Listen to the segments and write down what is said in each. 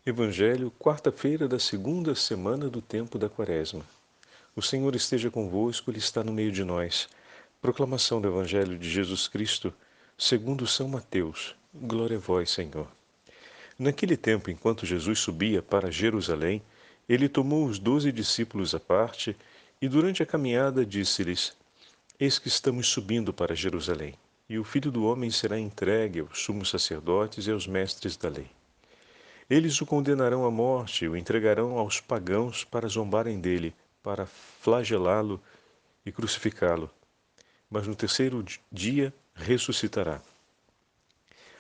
Evangelho, quarta-feira da segunda semana do tempo da Quaresma. O Senhor esteja convosco, Ele está no meio de nós. Proclamação do Evangelho de Jesus Cristo, segundo São Mateus. Glória a vós, Senhor. Naquele tempo, enquanto Jesus subia para Jerusalém, ele tomou os 12 discípulos à parte e, durante a caminhada, disse-lhes: Eis que estamos subindo para Jerusalém, e o Filho do Homem será entregue aos sumos sacerdotes e aos mestres da lei. Eles o condenarão à morte e o entregarão aos pagãos para zombarem dele, para flagelá-lo e crucificá-lo. Mas no terceiro dia ressuscitará.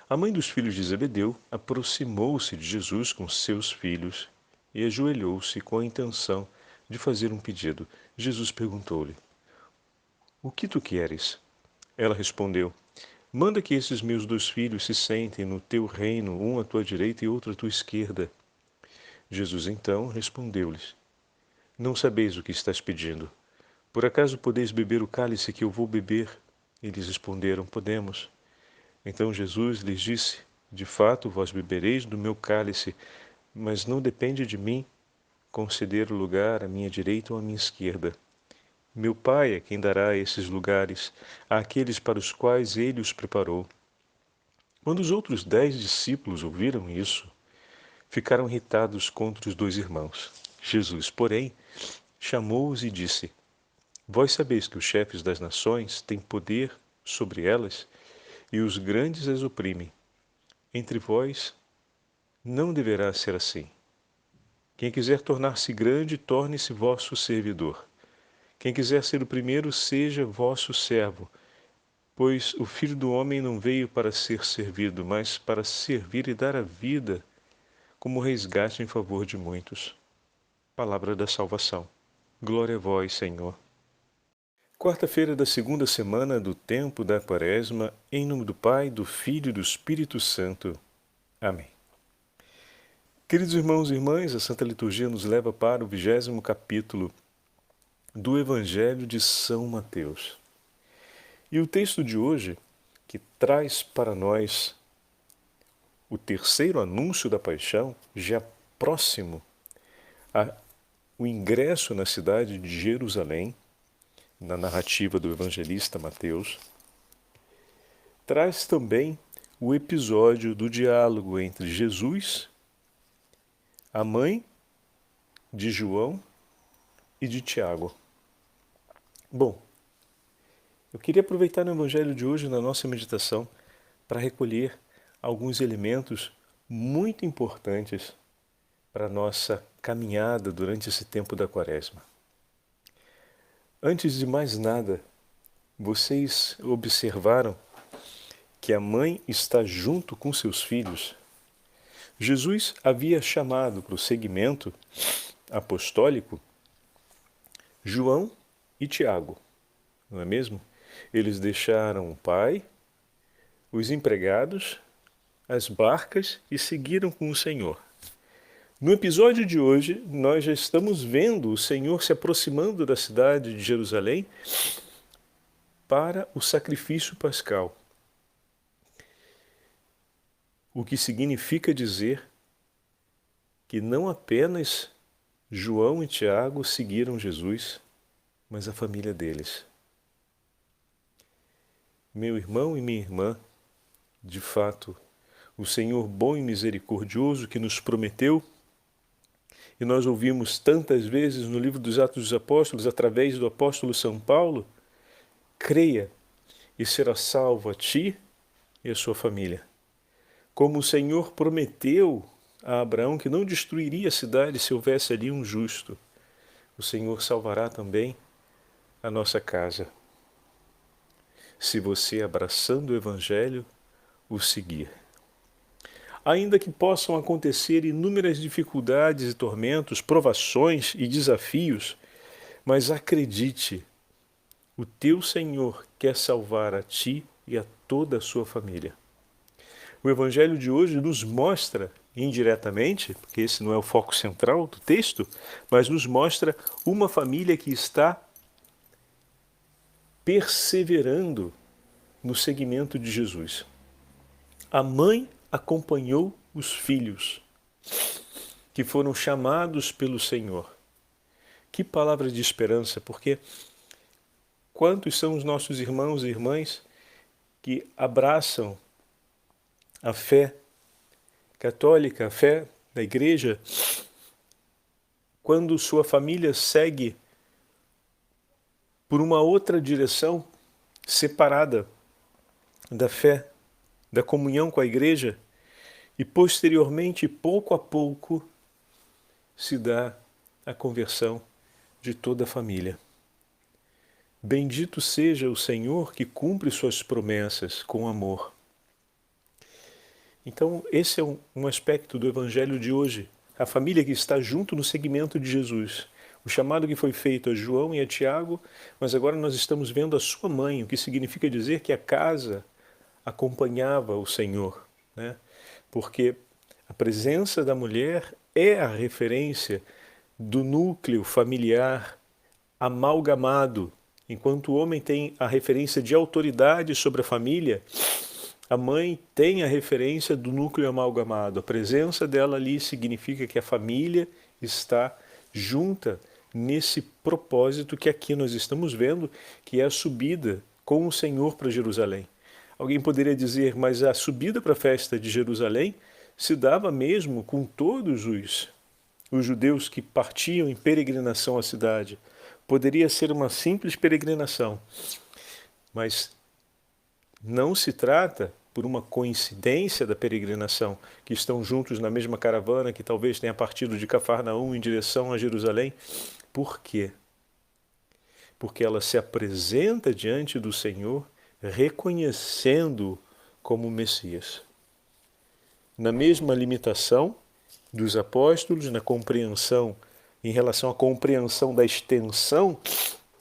A mãe dos filhos de Zebedeu aproximou-se de Jesus com seus filhos e ajoelhou-se com a intenção de fazer um pedido. Jesus perguntou-lhe: O que tu queres? Ela respondeu: Manda que esses meus 2 filhos se sentem no teu reino, um à tua direita e outro à tua esquerda. Jesus então respondeu-lhes: Não sabeis o que estás pedindo. Por acaso podeis beber o cálice que eu vou beber? Eles responderam: Podemos. Então Jesus lhes disse: De fato, vós bebereis do meu cálice, mas não depende de mim conceder o lugar à minha direita ou à minha esquerda. Meu Pai é quem dará esses lugares àqueles para os quais ele os preparou. Quando os outros 10 discípulos ouviram isso, ficaram irritados contra os 2 irmãos. Jesus, porém, chamou-os e disse: Vós sabeis que os chefes das nações têm poder sobre elas e os grandes as oprimem. Entre vós não deverá ser assim. Quem quiser tornar-se grande, torne-se vosso servidor. Quem quiser ser o primeiro, seja vosso servo. Pois o Filho do Homem não veio para ser servido, mas para servir e dar a vida como resgate em favor de muitos. Palavra da salvação. Glória a vós, Senhor. Quarta-feira da segunda semana do tempo da Quaresma, em nome do Pai, do Filho e do Espírito Santo. Amém. Queridos irmãos e irmãs, a Santa Liturgia nos leva para o 20º capítulo do Evangelho de São Mateus. E o texto de hoje, que traz para nós o terceiro anúncio da paixão, já próximo ao ingresso na cidade de Jerusalém, na narrativa do evangelista Mateus, traz também o episódio do diálogo entre Jesus, a mãe de João e de Tiago. Bom, eu queria aproveitar no evangelho de hoje, na nossa meditação, para recolher alguns elementos muito importantes para a nossa caminhada durante esse tempo da Quaresma. Antes de mais nada, vocês observaram que a mãe está junto com seus filhos? Jesus havia chamado para o segmento apostólico João e Tiago, não é mesmo? Eles deixaram o pai, os empregados, as barcas e seguiram com o Senhor. No episódio de hoje, nós já estamos vendo o Senhor se aproximando da cidade de Jerusalém para o sacrifício pascal. O que significa dizer que não apenas João e Tiago seguiram Jesus, mas a família deles. Meu irmão e minha irmã, de fato, o Senhor bom e misericordioso que nos prometeu, e nós ouvimos tantas vezes no livro dos Atos dos Apóstolos, através do apóstolo São Paulo, creia e será salvo a ti e a sua família. Como o Senhor prometeu a Abraão que não destruiria a cidade se houvesse ali um justo, o Senhor salvará também a nossa casa. Se você, abraçando o Evangelho, o seguir. Ainda que possam acontecer inúmeras dificuldades e tormentos, provações e desafios, mas acredite, o teu Senhor quer salvar a ti e a toda a sua família. O Evangelho de hoje nos mostra, indiretamente, porque esse não é o foco central do texto, mas nos mostra uma família que está perseverando no seguimento de Jesus. A mãe acompanhou os filhos. que foram chamados pelo Senhor. Que palavra de esperança, porque quantos são os nossos irmãos e irmãs que abraçam a fé católica, a fé da igreja, quando sua família segue por uma outra direção, separada da fé, da comunhão com a igreja, e posteriormente, pouco a pouco, se dá a conversão de toda a família. Bendito seja o Senhor que cumpre suas promessas com amor. Então, esse é um aspecto do Evangelho de hoje. A família que está junto no seguimento de Jesus. O chamado que foi feito a João e a Tiago, mas agora nós estamos vendo a sua mãe, o que significa dizer que a casa acompanhava o Senhor, né? Porque a presença da mulher é a referência do núcleo familiar amalgamado. Enquanto o homem tem a referência de autoridade sobre a família, a mãe tem a referência do núcleo amalgamado. A presença dela ali significa que a família está junta nesse propósito que aqui nós estamos vendo, que é a subida com o Senhor para Jerusalém. Alguém poderia dizer, mas a subida para a festa de Jerusalém se dava mesmo com todos os judeus que partiam em peregrinação à cidade. Poderia ser uma simples peregrinação, mas não se trata por uma coincidência da peregrinação, que estão juntos na mesma caravana, que talvez tenha partido de Cafarnaum em direção a Jerusalém. Por quê? Porque ela se apresenta diante do Senhor reconhecendo-o como Messias. Na mesma limitação dos apóstolos, na compreensão, em relação à compreensão da extensão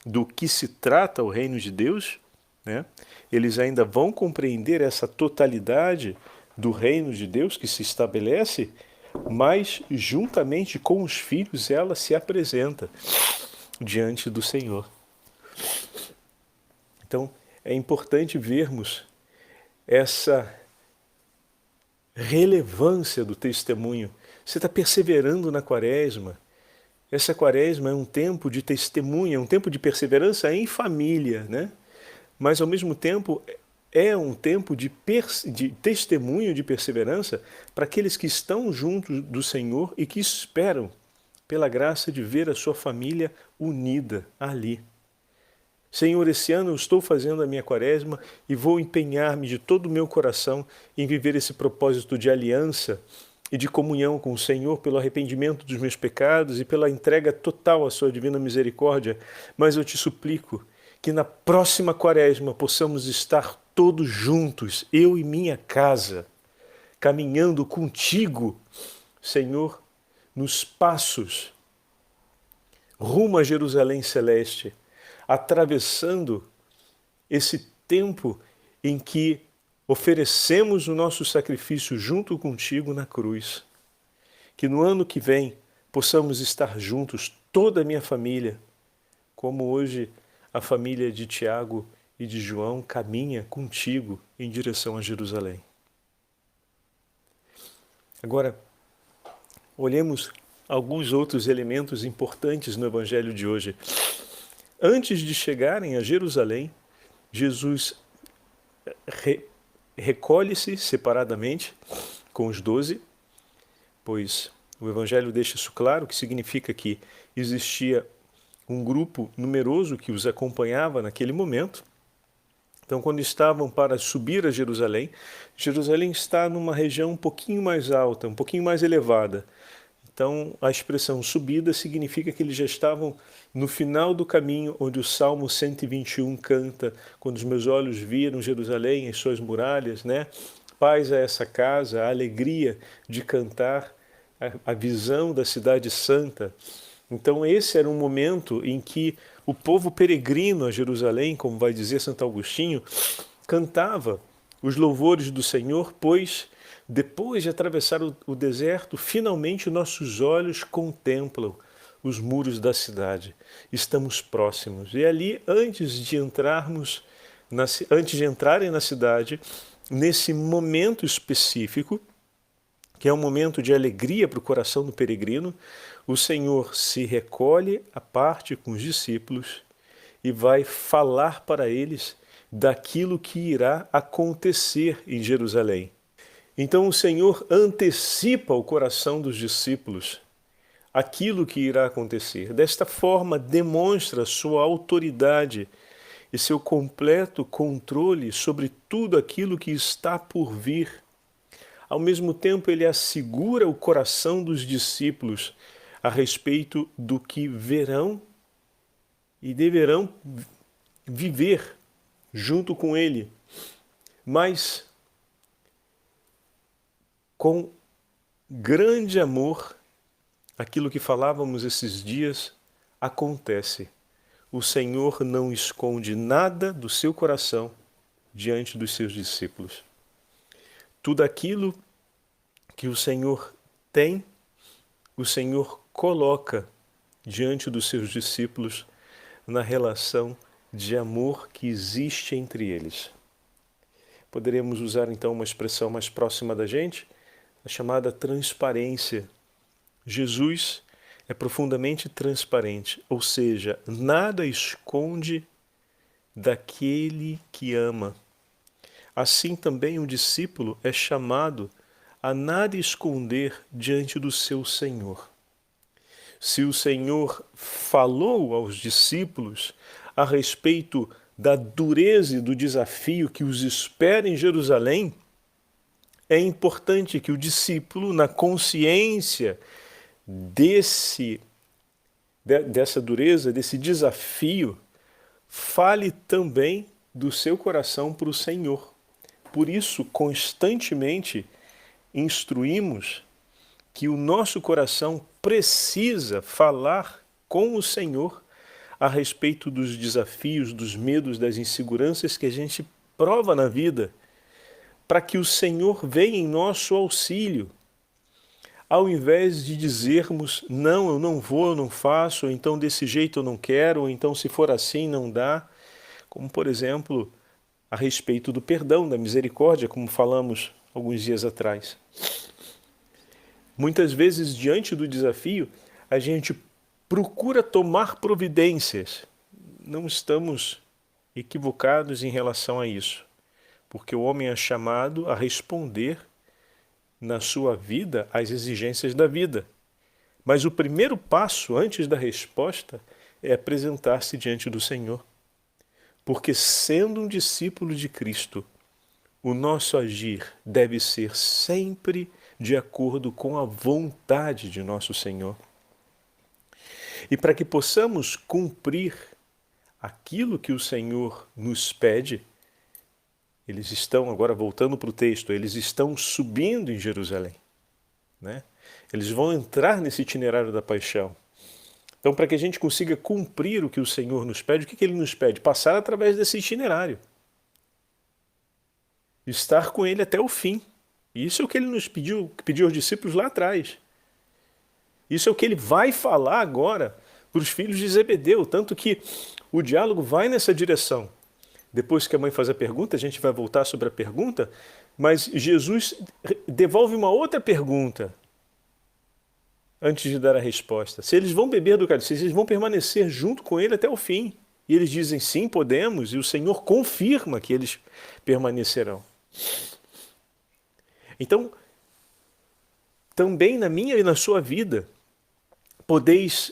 do que se trata o reino de Deus, né? Eles ainda vão compreender essa totalidade do reino de Deus que se estabelece, mas juntamente com os filhos ela se apresenta diante do Senhor. Então é importante vermos essa relevância do testemunho. Você está perseverando na quaresma. Essa quaresma é um tempo de testemunho, é um tempo de perseverança em família, né? Mas ao mesmo tempo é um tempo de testemunho, de perseverança para aqueles que estão juntos do Senhor e que esperam pela graça de ver a sua família unida ali. Senhor, esse ano eu estou fazendo a minha quaresma e vou empenhar-me de todo o meu coração em viver esse propósito de aliança e de comunhão com o Senhor pelo arrependimento dos meus pecados e pela entrega total à sua divina misericórdia. Mas eu te suplico que na próxima quaresma possamos estar todos juntos, eu e minha casa, caminhando contigo, Senhor, nos passos rumo a Jerusalém Celeste, atravessando esse tempo em que oferecemos o nosso sacrifício junto contigo na cruz. Que no ano que vem possamos estar juntos, toda a minha família, como hoje a família de Tiago e de João caminha contigo em direção a Jerusalém. Agora, olhemos alguns outros elementos importantes no Evangelho de hoje. Antes de chegarem a Jerusalém, Jesus recolhe-se separadamente com os 12, pois o Evangelho deixa isso claro, que significa que existia um grupo numeroso que os acompanhava naquele momento. Então, quando estavam para subir a Jerusalém, Jerusalém está numa região um pouquinho mais alta, um pouquinho mais elevada. Então, a expressão subida significa que eles já estavam no final do caminho, onde o Salmo 121 canta, quando os meus olhos viram Jerusalém e suas muralhas, né? Paz a essa casa, a alegria de cantar, a visão da cidade santa. Então esse era um momento em que o povo peregrino a Jerusalém, como vai dizer Santo Agostinho, cantava os louvores do Senhor, pois depois de atravessar o deserto, finalmente nossos olhos contemplam os muros da cidade. Estamos próximos. E ali, antes de entrarem na cidade, nesse momento específico, que é um momento de alegria para o coração do peregrino, o Senhor se recolhe à parte com os discípulos e vai falar para eles daquilo que irá acontecer em Jerusalém. Então o Senhor antecipa ao coração dos discípulos aquilo que irá acontecer. Desta forma, demonstra sua autoridade e seu completo controle sobre tudo aquilo que está por vir. Ao mesmo tempo, ele assegura o coração dos discípulos a respeito do que verão e deverão viver junto com ele, mas com grande amor. Aquilo que falávamos esses dias acontece. O Senhor não esconde nada do seu coração diante dos seus discípulos. Tudo aquilo que o Senhor tem, o Senhor coloca diante dos seus discípulos na relação de amor que existe entre eles. Poderemos usar então uma expressão mais próxima da gente, a chamada transparência. Jesus é profundamente transparente, ou seja, nada esconde daquele que ama. Assim também o discípulo é chamado a nada esconder diante do seu Senhor. Se o Senhor falou aos discípulos a respeito da dureza e do desafio que os espera em Jerusalém, é importante que o discípulo, na consciência dessa dureza, desse desafio, fale também do seu coração para o Senhor. Por isso, constantemente instruímos que o nosso coração precisa falar com o Senhor a respeito dos desafios, dos medos, das inseguranças que a gente prova na vida, para que o Senhor venha em nosso auxílio. Ao invés de dizermos, não, eu não vou, eu não faço, ou então desse jeito eu não quero, ou então se for assim não dá, como por exemplo, a respeito do perdão, da misericórdia, como falamos alguns dias atrás. Muitas vezes, diante do desafio, a gente procura tomar providências. Não estamos equivocados em relação a isso, porque o homem é chamado a responder na sua vida às exigências da vida. Mas o primeiro passo antes da resposta é apresentar-se diante do Senhor. Porque sendo um discípulo de Cristo, o nosso agir deve ser sempre de acordo com a vontade de nosso Senhor. E para que possamos cumprir aquilo que o Senhor nos pede, eles estão, agora voltando para o texto, eles estão subindo em Jerusalém, né? Eles vão entrar nesse itinerário da paixão. Então, para que a gente consiga cumprir o que o Senhor nos pede, o que Ele nos pede? Passar através desse itinerário. Estar com Ele até o fim. Isso é o que Ele nos pediu aos discípulos lá atrás. Isso é o que Ele vai falar agora para os filhos de Zebedeu, tanto que o diálogo vai nessa direção. Depois que a mãe faz a pergunta, a gente vai voltar sobre a pergunta, mas Jesus devolve uma outra pergunta antes de dar a resposta. Se eles vão beber do cálice, se eles vão permanecer junto com ele até o fim. E eles dizem sim, podemos, e o Senhor confirma que eles permanecerão. Então, também na minha e na sua vida, podeis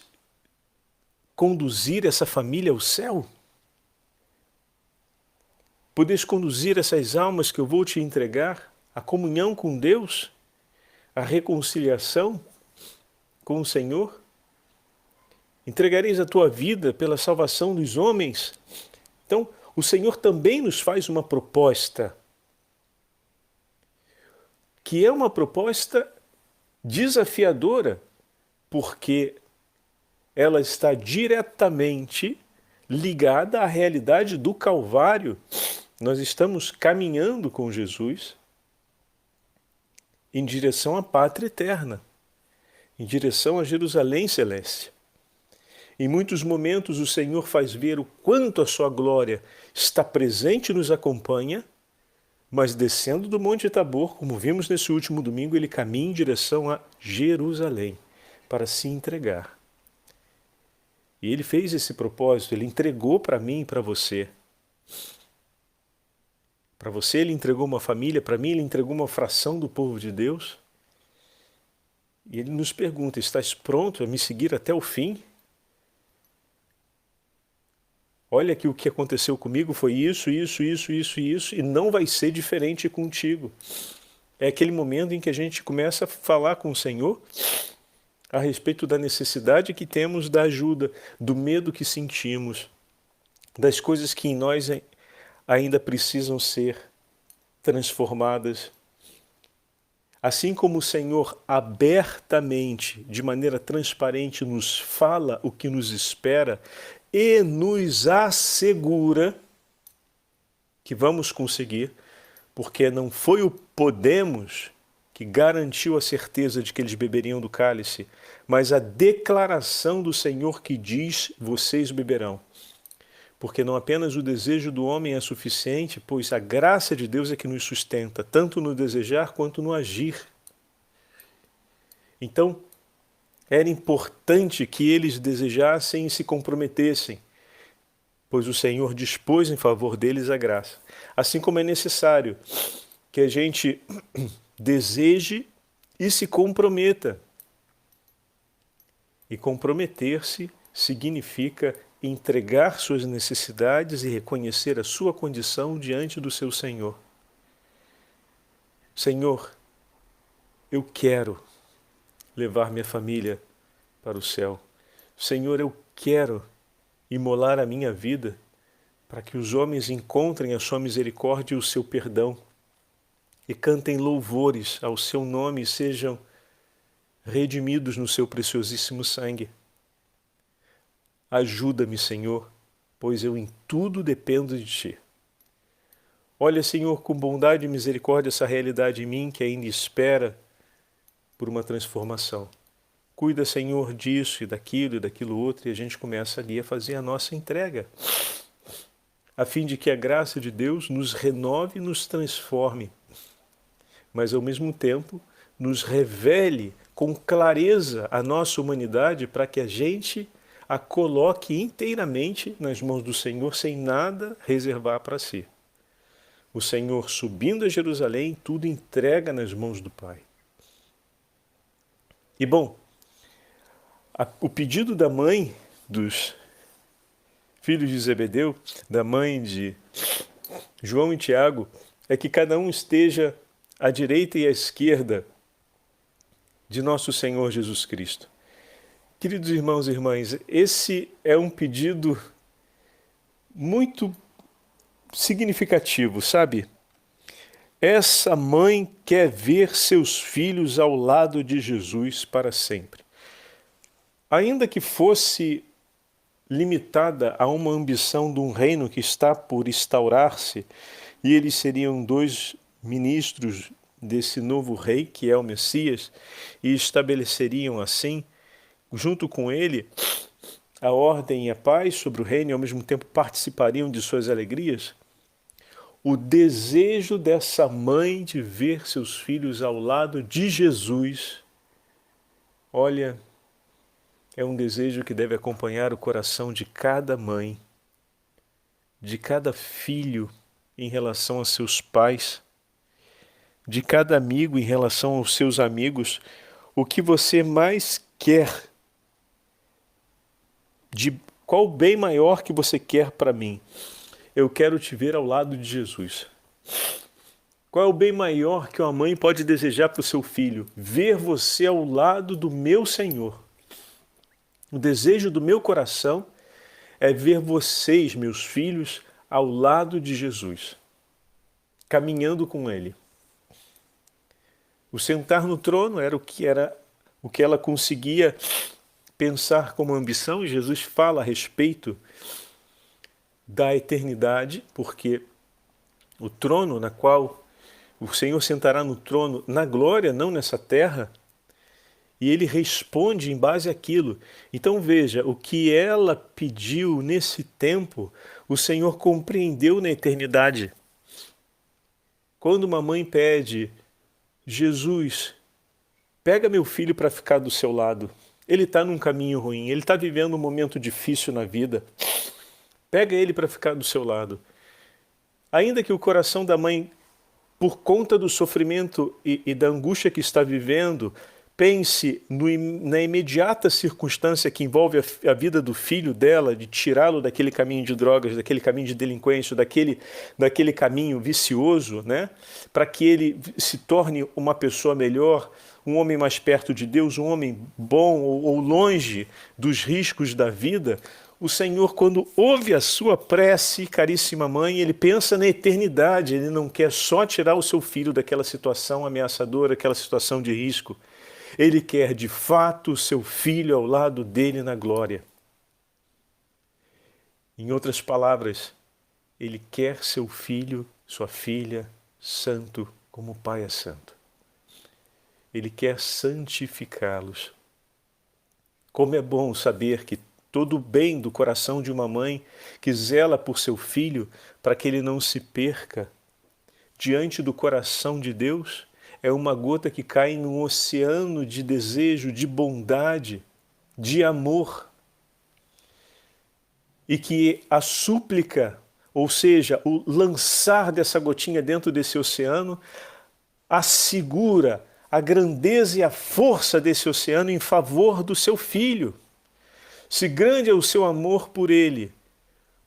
conduzir essa família ao céu? Podeis conduzir essas almas que eu vou te entregar à comunhão com Deus, à reconciliação com o Senhor? Entregareis a tua vida pela salvação dos homens? Então, o Senhor também nos faz uma proposta, que é uma proposta desafiadora, porque ela está diretamente ligada à realidade do Calvário. Nós estamos caminhando com Jesus em direção à pátria eterna, em direção a Jerusalém celeste. Em muitos momentos o Senhor faz ver o quanto a sua glória está presente e nos acompanha, Mas descendo do Monte Tabor, como vimos nesse último domingo, ele caminha em direção a Jerusalém para se entregar. E ele fez esse propósito, ele entregou para mim e para você. Para você ele entregou uma família, para mim ele entregou uma fração do povo de Deus. E ele nos pergunta, estás pronto a me seguir até o fim? Olha que o que aconteceu comigo foi isso, e não vai ser diferente contigo. É aquele momento em que a gente começa a falar com o Senhor a respeito da necessidade que temos da ajuda, do medo que sentimos, das coisas que em nós ainda precisam ser transformadas. Assim como o Senhor abertamente, de maneira transparente, nos fala o que nos espera e nos assegura que vamos conseguir, porque não foi o podemos que garantiu a certeza de que eles beberiam do cálice, mas a declaração do Senhor que diz, vocês beberão. Porque não apenas o desejo do homem é suficiente, pois a graça de Deus é que nos sustenta, tanto no desejar quanto no agir. Então, era importante que eles desejassem e se comprometessem, pois o Senhor dispôs em favor deles a graça. Assim como é necessário que a gente deseje e se comprometa. E comprometer-se significa entregar suas necessidades e reconhecer a sua condição diante do seu Senhor. Senhor, eu quero levar minha família para o céu. Senhor, eu quero imolar a minha vida para que os homens encontrem a sua misericórdia e o seu perdão e cantem louvores ao seu nome e sejam redimidos no seu preciosíssimo sangue. Ajuda-me, Senhor, pois eu em tudo dependo de Ti. Olha, Senhor, com bondade e misericórdia essa realidade em mim que ainda espera por uma transformação. Cuida, Senhor, disso e daquilo outro, e a gente começa ali a fazer a nossa entrega, a fim de que a graça de Deus nos renove e nos transforme, mas ao mesmo tempo nos revele com clareza a nossa humanidade para que a gente a coloque inteiramente nas mãos do Senhor sem nada reservar para si. O Senhor, subindo a Jerusalém, tudo entrega nas mãos do Pai. E bom, o pedido da mãe dos filhos de Zebedeu, da mãe de João e Tiago, é que cada um esteja à direita e à esquerda de nosso Senhor Jesus Cristo. Queridos irmãos e irmãs, esse é um pedido muito significativo, sabe? Essa mãe quer ver seus filhos ao lado de Jesus para sempre. Ainda que fosse limitada a uma ambição de um reino que está por instaurar-se, e eles seriam 2 ministros desse novo rei, que é o Messias, e estabeleceriam assim, junto com ele, a ordem e a paz sobre o reino, e ao mesmo tempo participariam de suas alegrias, o desejo dessa mãe de ver seus filhos ao lado de Jesus, olha, é um desejo que deve acompanhar o coração de cada mãe, de cada filho em relação a seus pais, de cada amigo em relação aos seus amigos. O que você mais quer? Qual o bem maior que você quer para mim? Eu quero te ver ao lado de Jesus. Qual é o bem maior que uma mãe pode desejar para o seu filho? Ver você ao lado do meu Senhor. O desejo do meu coração é ver vocês, meus filhos, ao lado de Jesus, caminhando com Ele. O sentar no trono era o que ela conseguia pensar como ambição, e Jesus fala a respeito da eternidade, porque o trono na qual o Senhor sentará no trono na glória, não nessa terra, e ele responde em base àquilo. Então veja, o que ela pediu nesse tempo, o Senhor compreendeu na eternidade. Quando uma mãe pede, Jesus, pega meu filho para ficar do seu lado. Ele está num caminho ruim, ele está vivendo um momento difícil na vida. Pega ele para ficar do seu lado. Ainda que o coração da mãe, por conta do sofrimento e da angústia que está vivendo, pense na imediata circunstância que envolve a vida do filho dela, de tirá-lo daquele caminho de drogas, daquele caminho de delinquência, daquele caminho vicioso, né? Para que ele se torne uma pessoa melhor, um homem mais perto de Deus, um homem bom ou longe dos riscos da vida. O Senhor, quando ouve a sua prece, caríssima mãe, ele pensa na eternidade, ele não quer só tirar o seu filho daquela situação ameaçadora, aquela situação de risco. Ele quer, de fato, o seu filho ao lado dele na glória. Em outras palavras, ele quer seu filho, sua filha, santo como o Pai é santo. Ele quer santificá-los. Como é bom saber que todo o bem do coração de uma mãe que zela por seu filho para que ele não se perca diante do coração de Deus é uma gota que cai num oceano de desejo, de bondade, de amor. E que a súplica, ou seja, o lançar dessa gotinha dentro desse oceano, assegura a grandeza e a força desse oceano em favor do seu filho. Se grande é o seu amor por ele,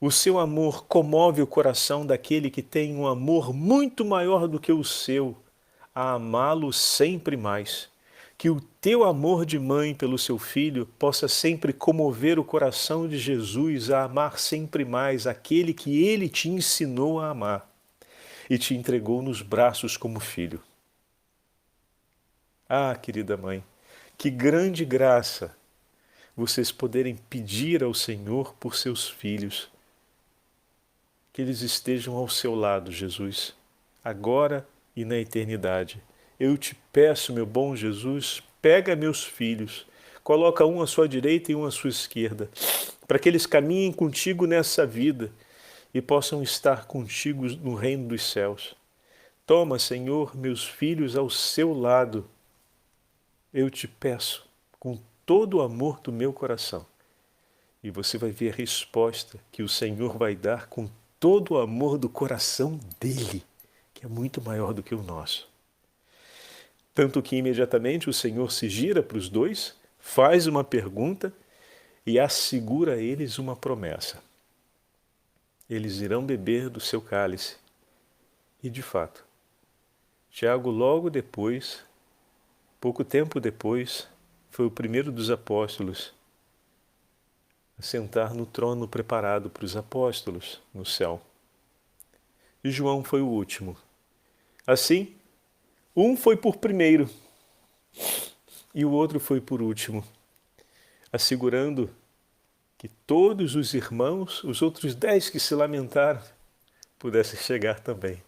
o seu amor comove o coração daquele que tem um amor muito maior do que o seu, a amá-lo sempre mais. Que o teu amor de mãe pelo seu filho possa sempre comover o coração de Jesus a amar sempre mais aquele que ele te ensinou a amar e te entregou nos braços como filho. Ah, querida mãe, que grande graça vocês poderem pedir ao Senhor por seus filhos. Que eles estejam ao seu lado, Jesus, agora e na eternidade. Eu te peço, meu bom Jesus, pega meus filhos, coloca um à sua direita e um à sua esquerda, para que eles caminhem contigo nessa vida e possam estar contigo no reino dos céus. Toma, Senhor, meus filhos ao seu lado. Eu te peço, com todo o amor do meu coração. E você vai ver a resposta que o Senhor vai dar com todo o amor do coração dele, que é muito maior do que o nosso. Tanto que imediatamente o Senhor se gira para os dois, faz uma pergunta e assegura a eles uma promessa. Eles irão beber do seu cálice. E de fato, Tiago logo depois, pouco tempo depois, foi o primeiro dos apóstolos a sentar no trono preparado para os apóstolos no céu. E João foi o último. Assim, um foi por primeiro e o outro foi por último, assegurando que todos os irmãos, os outros 10 que se lamentaram, pudessem chegar também.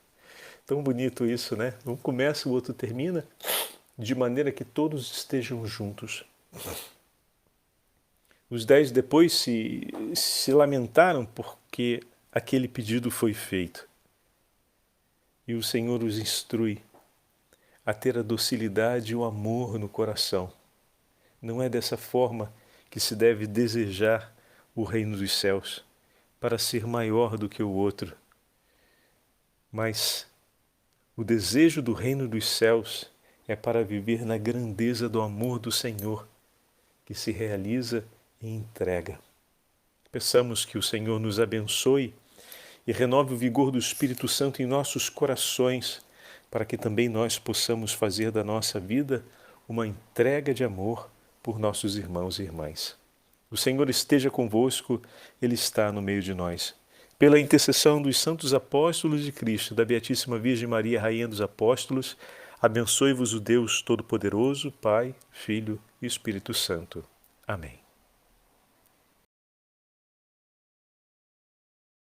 Tão bonito isso, né? Um começa, o outro termina, de maneira que todos estejam juntos. Os 10 depois se lamentaram porque aquele pedido foi feito. E o Senhor os instrui a ter a docilidade e o amor no coração. Não é dessa forma que se deve desejar o reino dos céus, para ser maior do que o outro. Mas o desejo do reino dos céus é para viver na grandeza do amor do Senhor, que se realiza e entrega. Peçamos que o Senhor nos abençoe e renove o vigor do Espírito Santo em nossos corações, para que também nós possamos fazer da nossa vida uma entrega de amor por nossos irmãos e irmãs. O Senhor esteja convosco, Ele está no meio de nós. Pela intercessão dos santos apóstolos de Cristo, da Beatíssima Virgem Maria, Rainha dos Apóstolos, abençoe-vos o Deus Todo-Poderoso, Pai, Filho e Espírito Santo. Amém.